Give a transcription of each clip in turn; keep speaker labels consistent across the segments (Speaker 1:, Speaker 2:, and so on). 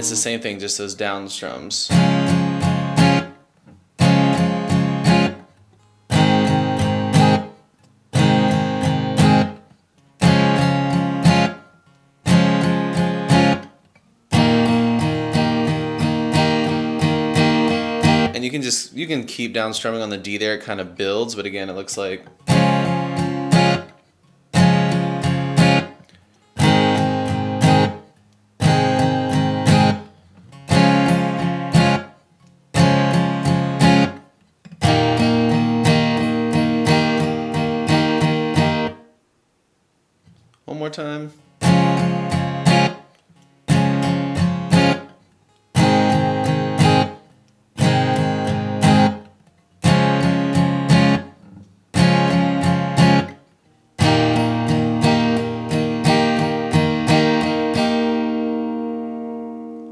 Speaker 1: it's the same thing, just those down strums. And you can keep down strumming on the D there, it kind of builds, but again, it looks like. One more time.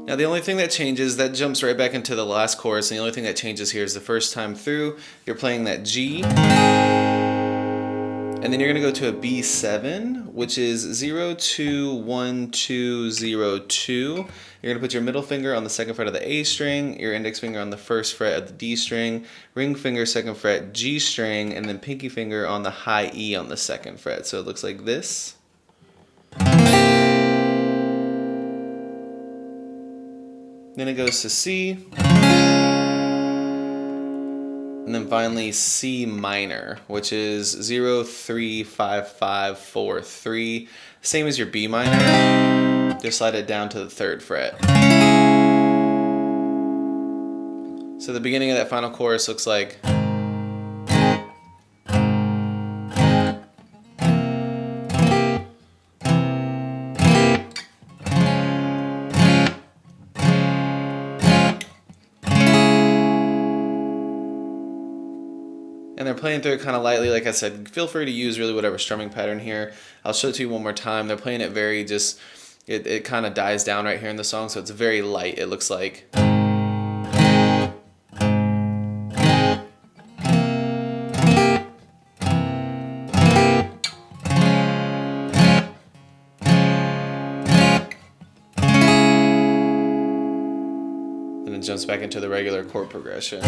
Speaker 1: Now the only thing that changes, that jumps right back into the last chorus, and the only thing that changes here is the first time through, you're playing that G, and then you're gonna go to a B7, which is 0, 2, 1, 2, 0, 2. You're gonna put your middle finger on the second fret of the A string, your index finger on the first fret of the D string, ring finger second fret G string, and then pinky finger on the high E on the second fret. So it looks like this. Then it goes to C, and then finally C minor, which is 0, 3, 5, 5, 4, 3. Same as your B minor, just slide it down to the third fret. So the beginning of that final chorus looks like. And they're playing through it kind of lightly. Like I said, feel free to use really whatever strumming pattern here. I'll show it to you one more time. They're playing it very just, it kind of dies down right here in the song, so it's very light. It looks like. And it jumps back into the regular chord progression.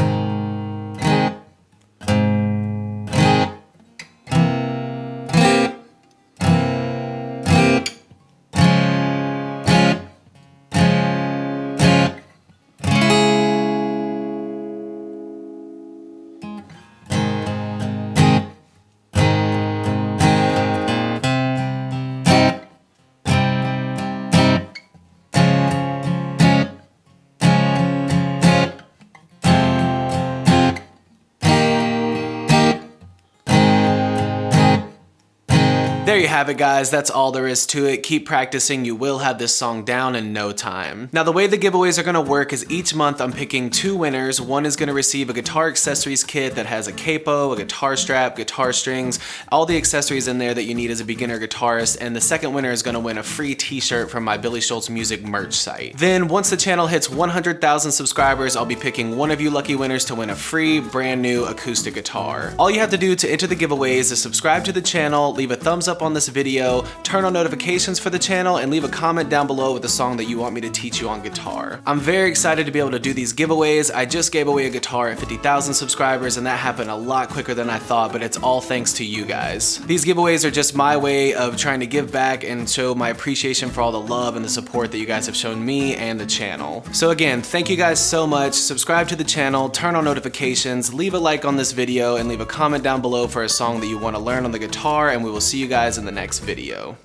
Speaker 1: There you have it, guys. That's all there is to it. Keep practicing. You will have this song down in no time. Now, the way the giveaways are going to work is each month I'm picking 2 winners. One is going to receive a guitar accessories kit that has a capo, a guitar strap, guitar strings, all the accessories in there that you need as a beginner guitarist. And the second winner is going to win a free t-shirt from my Billy Schultz Music merch site. Then once the channel hits 100,000 subscribers, I'll be picking one of you lucky winners to win a free brand new acoustic guitar. All you have to do to enter the giveaways is subscribe to the channel, leave a thumbs up on this video, turn on notifications for the channel, and leave a comment down below with the song that you want me to teach you on guitar. I'm very excited to be able to do these giveaways. I just gave away a guitar at 50,000 subscribers, and that happened a lot quicker than I thought, but it's all thanks to you guys. These giveaways are just my way of trying to give back and show my appreciation for all the love and the support that you guys have shown me and the channel. So again, thank you guys so much. Subscribe to the channel, turn on notifications, leave a like on this video, and leave a comment down below for a song that you want to learn on the guitar, and we will see you guys in the next video.